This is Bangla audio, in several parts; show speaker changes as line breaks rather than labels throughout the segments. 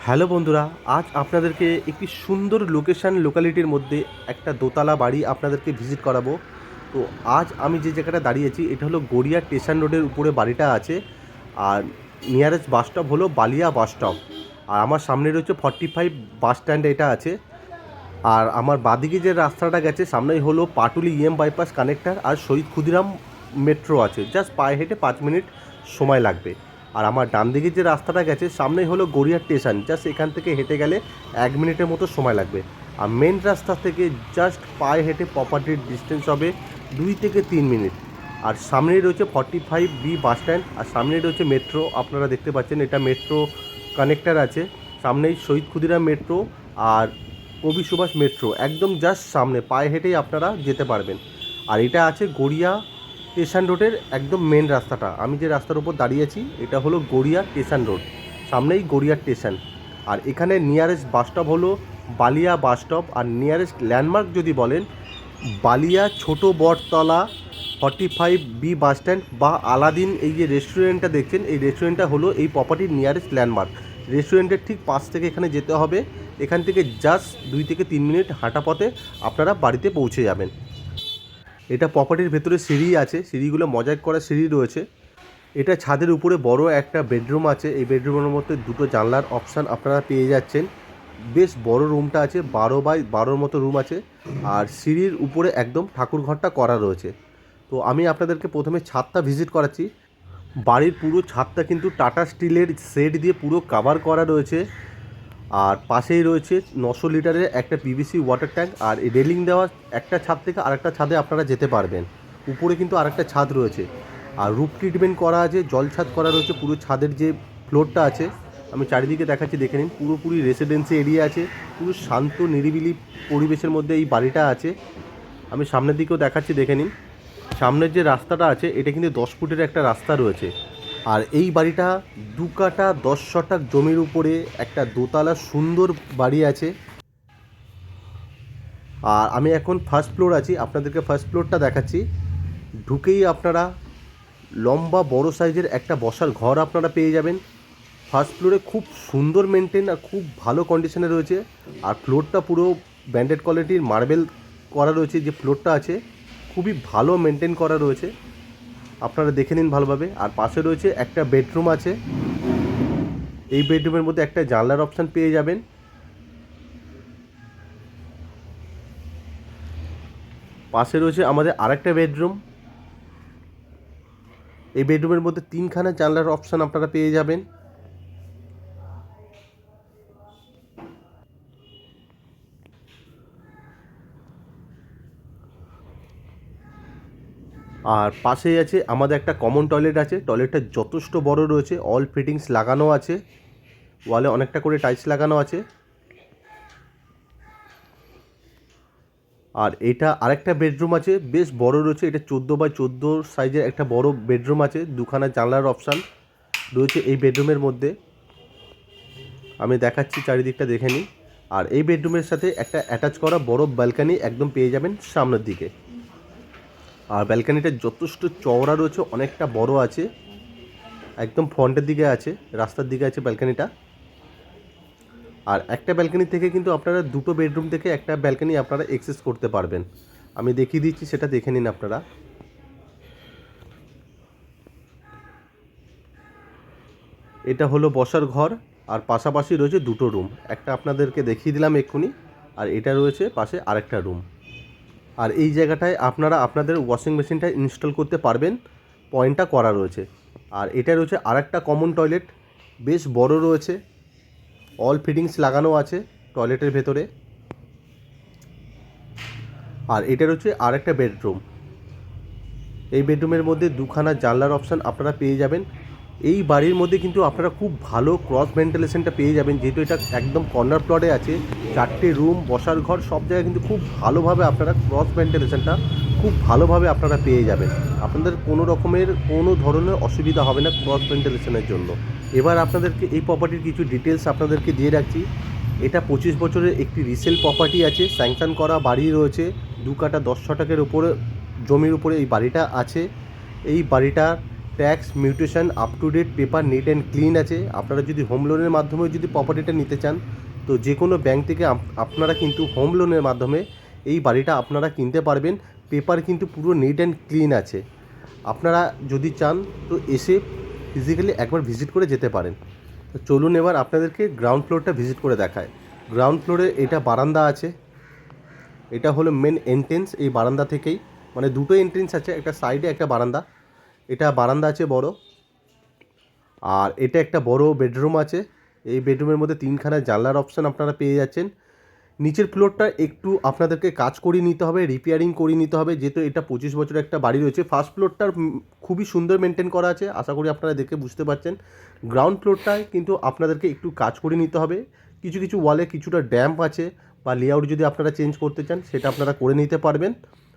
হ্যালো বন্ধুরা, আজ আপনাদেরকে একটি সুন্দর লোকালিটির মধ্যে একটা দোতলা বাড়ি আপনাদেরকে ভিজিট করাবো। তো আজ আমি যে জায়গাটা দাঁড়িয়েছি এটা হলো গড়িয়া স্টেশন রোডের উপরে বাড়িটা আছে। আর নিয়ারেস্ট বাস স্টপ হলো বালিয়া বাস স্টপ। আর আমার সামনে রয়েছে 45 বাস স্ট্যান্ড এটা আছে। আর আমার বাঁদিকে যে রাস্তাটা গেছে সামনেই হলো পাটুলি বাইপাস কানেক্টর আর শহীদ ক্ষুদিরাম মেট্রো আছে, জাস্ট পায়ে হেঁটে 5 মিনিট সময় লাগবে। আর আমার ডান দিকে যে রাস্তাটা গেছে সামনেই হলো গড়িয়া স্টেশন, জাস্ট এখান থেকে হেঁটে গেলে 1 মিনিটের মতো সময় লাগবে। আর মেন রাস্তা থেকে জাস্ট পায়ে হেঁটে প্রপার্টির ডিস্টেন্স হবে 2 থেকে 3 মিনিট। আর সামনেই রয়েছে 45B বাস স্ট্যান্ড, আর সামনেই রয়েছে মেট্রো, আপনারা দেখতে পাচ্ছেন এটা মেট্রো কানেক্টর আছে। সামনেই শহীদ ক্ষুদিরাম মেট্রো আর কবি সুভাষ মেট্রো, একদম জাস্ট সামনে পায়ে হেঁটেই আপনারা যেতে পারবেন। আর এটা আছে গড়িয়া স্টেশন রোডের একদম মেন রাস্তাটা। আমি যে রাস্তার উপর দাঁড়িয়েছি এটা হলো গড়িয়া স্টেশন রোড, সামনেই গড়িয়া স্টেশন। আর এখানে নিয়ারেস্ট বাস স্টপ হলো বালিয়া বাস স্টপ। আর নিয়ারেস্ট ল্যান্ডমার্ক যদি বলেন, বালিয়া ছোট বটতলা 45B বাস স্ট্যান্ড বা আলাদিন, এই যে রেস্টুরেন্টটা দেখছেন এই রেস্টুরেন্টটা হলো এই প্রপার্টির নিয়ারেস্ট ল্যান্ডমার্ক। রেস্টুরেন্টের ঠিক পাশ থেকে এখানে যেতে হবে। এখান থেকে জাস্ট 2 থেকে 3 মিনিট হাঁটা পথে আপনারা বাড়িতে পৌঁছে যাবেন। এটা প্রপার্টির ভেতরে সিঁড়ি আছে, সিঁড়িগুলো মজাক করা সিঁড়ি রয়েছে। এটা ছাদের উপরে বড় একটা বেডরুম আছে, এই বেডরুমের মধ্যে দুটো জানলার অপশান আপনারা পেয়ে যাচ্ছেন। বেশ বড় রুমটা আছে, 12x12 মতো রুম আছে। আর সিঁড়ির উপরে একদম ঠাকুরঘরটা করা রয়েছে। তো আমি আপনাদেরকে প্রথমে ছাদটা ভিজিট করাচ্ছি। বাড়ির পুরো ছাদটা কিন্তু টাটা স্টিলের শেড দিয়ে পুরো কাভার করা রয়েছে। আর পাশেই রয়েছে 900 লিটারের একটা পিভিসি ওয়াটার ট্যাঙ্ক। আর এই রেলিং দেওয়া একটা ছাদ থেকে আরেকটা ছাদে আপনারা যেতে পারবেন। উপরে কিন্তু আরেকটা ছাদ রয়েছে। আর রুফ ট্রিটমেন্ট করা আছে, জল ছাদ করা রয়েছে পুরো ছাদের যে ফ্লোরটা আছে। আমি চারিদিকে দেখাচ্ছি, দেখে নিন। পুরোপুরি রেসিডেন্সি এরিয়া আছে, পুরো শান্ত নিরিবিলি পরিবেশের মধ্যে এই বাড়িটা আছে। আমি সামনের দিকেও দেখাচ্ছি, দেখে নিন। সামনের যে রাস্তাটা আছে এটা কিন্তু 10 ফুটের একটা রাস্তা রয়েছে। আর এই বাড়িটা 2 কাঠা 10 শতক জমির উপরে একটা দোতলা সুন্দর বাড়ি আছে। আর আমি এখন ফার্স্ট ফ্লোর আছি, আপনাদেরকে ফার্স্ট ফ্লোরটা দেখাচ্ছি। ঢুকেই আপনারা লম্বা বড় সাইজের একটা বসার ঘর আপনারা পেয়ে যাবেন। ফার্স্ট ফ্লোরে খুব সুন্দর মেনটেন আর খুব ভালো কন্ডিশনে রয়েছে। আর ফ্লোরটা পুরো ব্র্যান্ডেড কোয়ালিটির মার্বেল করা রয়েছে, যে ফ্লোরটা আছে খুবই ভালো মেনটেন করা রয়েছে, আপনারা দেখে নিন ভালোভাবে। আর পাশে রয়েছে একটা বেডরুম আছে, এই বেডরুমের মধ্যে একটা জানলার অপশান পেয়ে যাবেন। পাশে রয়েছে আমাদের আরেকটা বেডরুম, এই বেডরুমের মধ্যে 3খানা জানলার অপশান আপনারা পেয়ে যাবেন। আর পাশেই আছে আমাদের একটা কমন টয়লেট আছে, টয়লেটটা যথেষ্ট বড় রয়েছে, অল ফিটিংস লাগানো আছে, ওয়ালে অনেকটা করে টাইলস লাগানো আছে। আর এটা আরেকটা বেডরুম আছে, বেশ বড় রয়েছে, এটা 14x14 সাইজের একটা বড় বেডরুম আছে, 2খানা জানলার অপশান রয়েছে এই বেডরুমের মধ্যে। আমি দেখাচ্ছি, চারিদিকটা দেখে নিই। আর এই বেডরুমের সাথে একটা অ্যাটাচ করা বড় ব্যালকানি একদম পেয়ে যাবেন সামনের দিকে। আর ব্যালকানিটা যথেষ্ট চওড়া রয়েছে, অনেকটা বড় আছে, একদম ফ্রন্টের দিকে আছে, রাস্তার দিকে আছে ব্যালকানিটা। আর একটা ব্যালকানি থেকে কিন্তু আপনারা দুটো বেডরুম থেকে একটা ব্যালকানি আপনারা অ্যাক্সেস করতে পারবেন। আমি দেখিয়ে দিচ্ছি, সেটা দেখে নিন আপনারা। এটা হলো বসার ঘর, আর পাশাপাশি রয়েছে দুটো রুম, একটা আপনাদেরকে দেখিয়ে দিলাম এক্ষুনি, আর এটা রয়েছে পাশে আরেকটা রুম। আর এই জায়গাটায় আপনারা আপনাদের ওয়াশিং মেশিনটা ইনস্টল করতে পারবেন, পয়েন্টটা করা রয়েছে। আর এটা রয়েছে আরেকটা কমন টয়লেট, বেশ বড় রয়েছে, অল ফিটিংস লাগানো আছে টয়লেটের ভেতরে। আর এটা রয়েছে আরেকটা বেডরুম, এই বেডরুমের মধ্যে 2খানা জানলার অপশান আপনারা পেয়ে যাবেন। এই বাড়ির মধ্যে কিন্তু আপনারা খুব ভালো ক্রস ভেন্টিলেশনটা পেয়ে যাবেন, যেহেতু এটা একদম কর্নার প্লটে আছে। 4টে রুম, বসার ঘর, সব জায়গায় কিন্তু খুব ভালোভাবে আপনারা ক্রস ভেন্টিলেশনটা খুব ভালোভাবে আপনারা পেয়ে যাবেন। আপনাদের কোনো ধরনের অসুবিধা হবে না ক্রস ভেন্টিলেশনের জন্য। এবার আপনাদেরকে এই প্রপার্টির কিছু ডিটেলস আপনাদেরকে দিয়ে রাখছি। এটা 25 বছরের একটি রিসেল প্রপার্টি আছে, স্যাংশন করা বাড়ি রয়েছে, 2 কাঠা 10 শতকের উপরে জমির উপরে এই বাড়িটা আছে। এই বাড়িটা tax mutation up to date paper neat and clean আছে। আপনারা যদি হোম লোনের মাধ্যমে যদি প্রপার্টিটা নিতে চান তো যে কোনো ব্যাংক থেকে আপনারা কিন্তু হোম লোনের মাধ্যমে এই বাড়িটা আপনারা কিনতে পারবেন। পেপার কিন্তু পুরো নিট অ্যান্ড ক্লিন আছে। আপনারা যদি চান তো এসে ফিজিক্যালি একবার ভিজিট করে যেতে পারেন। তো চলুন এবার আপনাদেরকে গ্রাউন্ড ফ্লোরটা ভিজিট করে দেখায়। গ্রাউন্ড ফ্লোরে এটা বারান্দা আছে, এটা হলো মেন এন্ট্রেন্স। এই বারান্দা থেকেই মানে দুটো এন্ট্রেন্স আছে, একটা সাইডে একটা বারান্দা। এটা বারান্দা আছে বড়, আর এটা একটা বড় বেডরুম আছে। এই বেডরুমের মধ্যে 3খানা জানলার অপশান আপনারা পেয়ে যাচ্ছেন। নিচের ফ্লোরটা একটু আপনাদেরকে কাজ করিয়ে নিতে হবে, রিপেয়ারিং করিয়ে নিতে হবে, যেহেতু এটা 25 বছরের একটা বাড়ি রয়েছে। ফার্স্ট ফ্লোরটার খুবই সুন্দর মেনটেন করা আছে, আশা করি আপনারা দেখে বুঝতে পারছেন। গ্রাউন্ড ফ্লোরটায় কিন্তু আপনাদেরকে একটু কাজ করে নিতে হবে। কিছু কিছু ওয়ালে কিছুটা ড্যাম্প আছে, বা লেআউট যদি আপনারা চেঞ্জ করতে চান সেটা আপনারা করে নিতে পারবেন,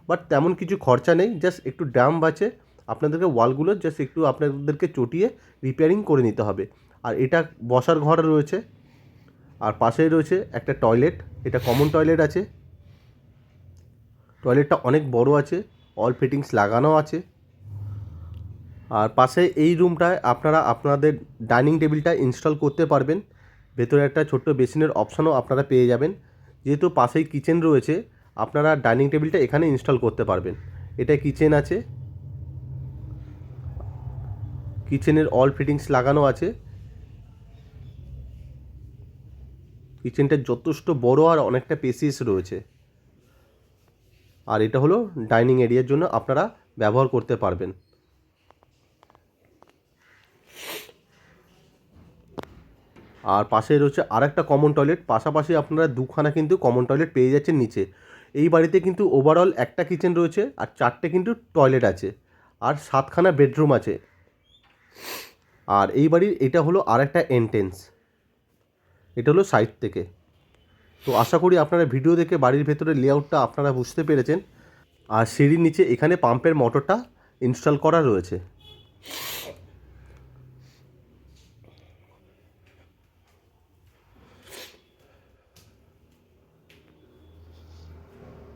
বাট তেমন কিছু খরচা নেই। জাস্ট একটু ড্যাম্প আছে, আপনাদেরকে ওয়ালগুলো জাস্ট একটু আপনাদেরকে চটিয়ে রিপেয়ারিং করে নিতে হবে। আর এটা বসার ঘর রয়েছে, আর পাশেই রয়েছে একটা টয়লেট। এটা কমন টয়লেট আছে, টয়লেটটা অনেক বড় আছে, অল ফিটিংস লাগানো আছে। আর পাশে এই রুমটায় আপনারা আপনাদের ডাইনিং টেবিলটা ইনস্টল করতে পারবেন। ভেতরে একটা ছোট্ট বেসিনের অপশানও আপনারা পেয়ে যাবেন। যেহেতু পাশেই কিচেন রয়েছে, আপনারা ডাইনিং টেবিলটা এখানে ইনস্টল করতে পারবেন। এটা কিচেন আছে, কিচেনের অল ফিটিংস লাগানো আছে। কিচেনটা যথেষ্ট বড় আর অনেকটা স্পেসিয়াস রয়েছে। আর এটা হলো ডাইনিং এরিয়ার জন্য আপনারা ব্যবহার করতে পারবেন। আর পাশে রয়েছে আরেকটা কমন টয়লেট, পাশাপাশি আপনারা দুখানা কিন্তু কমন টয়লেট পেয়ে যাচ্ছেন নিচে। এই বাড়িতে কিন্তু ওভারঅল একটা কিচেন রয়েছে, আর 4টে কিন্তু টয়লেট আছে, আর 7খানা বেডরুম আছে। আর এই বাড়ির এটা হলো আরেকটা এন্ট্রেন্স, এটা হলো সাইড থেকে। তো আশা করি আপনারা ভিডিও দেখে বাড়ির ভেতরে লেআউটটা আপনারা বুঝতে পেরেছেন। আর সিঁড়ির নিচে এখানে পাম্পের মোটরটা ইনস্টল করা রয়েছে।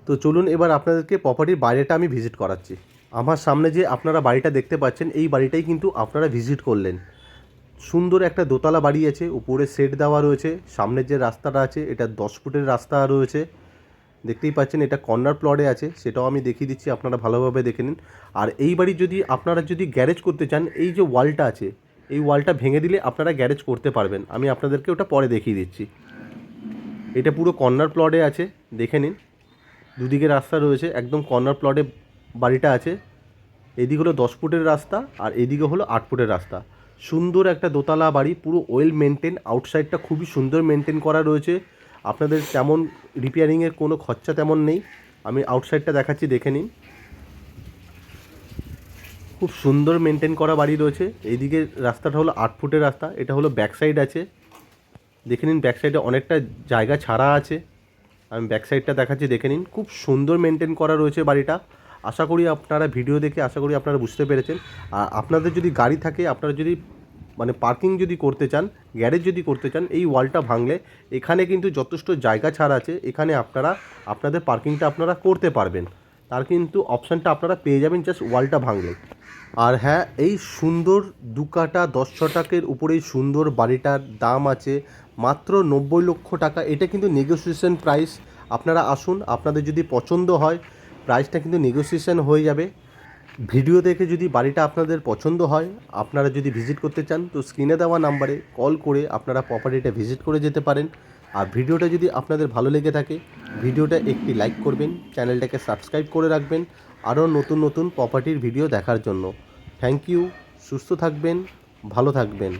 তো চলুন এবার আপনাদেরকে প্রপার্টির বাইরেটা আমি ভিজিট করাচ্ছি। আমার সামনে যে আপনারা বাড়িটা দেখতে পাচ্ছেন, এই বাড়িটাই কিন্তু আপনারা ভিজিট করলেন। সুন্দর একটা দোতলা বাড়ি আছে, উপরে সেট দেওয়া রয়েছে। সামনের যে রাস্তাটা আছে এটা 10 ফুটের রাস্তা রয়েছে, দেখতেই পাচ্ছেন। এটা কর্নার প্লটে আছে, সেটাও আমি দেখিয়ে দিচ্ছি, আপনারা ভালোভাবে দেখে নিন। আর এই বাড়ি যদি আপনারা যদি গ্যারেজ করতে চান, এই যে ওয়ালটা আছে এই ওয়ালটা ভেঙে দিলে আপনারা গ্যারেজ করতে পারবেন। আমি আপনাদেরকে ওটা পরে দেখিয়ে দিচ্ছি। এটা পুরো কর্নার প্লটে আছে, দেখে নিন। দুদিকে রাস্তা রয়েছে, একদম কর্নার প্লটে বাড়িটা আছে। এদিকে হলো 10 ফুটের রাস্তা, আর এদিকে হলো 8 ফুটের রাস্তা। সুন্দর একটা দোতলা বাড়ি, পুরো ওয়েল মেনটেন। আউটসাইডটা খুবই সুন্দর মেনটেন করা রয়েছে। আপনাদের তেমন রিপেয়ারিংয়ের কোনো খরচা তেমন নেই। আমি আউটসাইডটা দেখাচ্ছি, দেখে নিন। খুব সুন্দর মেনটেন করা বাড়ি রয়েছে। এইদিকে রাস্তাটা হলো 8 ফুটের রাস্তা, এটা হলো ব্যাক সাইড আছে, দেখে নিন। ব্যাক সাইডে অনেকটা জায়গা ছাড়া আছে, আমি ব্যাক সাইডটা দেখাচ্ছি, দেখে নিন। খুব সুন্দর মেনটেন করা রয়েছে বাড়িটা। আশা করি আপনারা ভিডিও দেখে আশা করি আপনারা বুঝতে পেরেছেন। আর আপনাদের যদি গাড়ি থাকে, আপনারা যদি মানে পার্কিং যদি করতে চান, গ্যারেজ যদি করতে চান, এই ওয়ালটা ভাঙলে এখানে কিন্তু যথেষ্ট জায়গা ছাড় আছে, এখানে আপনারা আপনাদের পার্কিংটা আপনারা করতে পারবেন। তার কিন্তু অপশানটা আপনারা পেয়ে যাবেন জাস্ট ওয়ালটা ভাঙলে। আর হ্যাঁ, এই সুন্দর 2 কাঠা 10 শতকের উপরে এই সুন্দর বাড়িটার দাম আছে মাত্র 90 লক্ষ টাকা। এটা কিন্তু নেগোসিয়েশন প্রাইস। আপনারা আসুন, আপনাদের যদি পছন্দ হয় প্রাইসটা কিন্তু নেগোসিয়েশন হয়ে যাবে। ভিডিও দেখে যদি বাড়িটা আপনাদের পছন্দ হয়, আপনারা যদি ভিজিট করতে চান তো স্ক্রিনে দেওয়া নাম্বারে কল করে আপনারা প্রপার্টিটা ভিজিট করে যেতে পারেন। আর ভিডিওটা যদি আপনাদের ভালো লেগে থাকে, ভিডিওটা একটি লাইক করবেন, চ্যানেলটাকে সাবস্ক্রাইব করে রাখবেন আরও নতুন নতুন প্রপার্টির ভিডিও দেখার জন্য। থ্যাংক ইউ, সুস্থ থাকবেন, ভালো থাকবেন।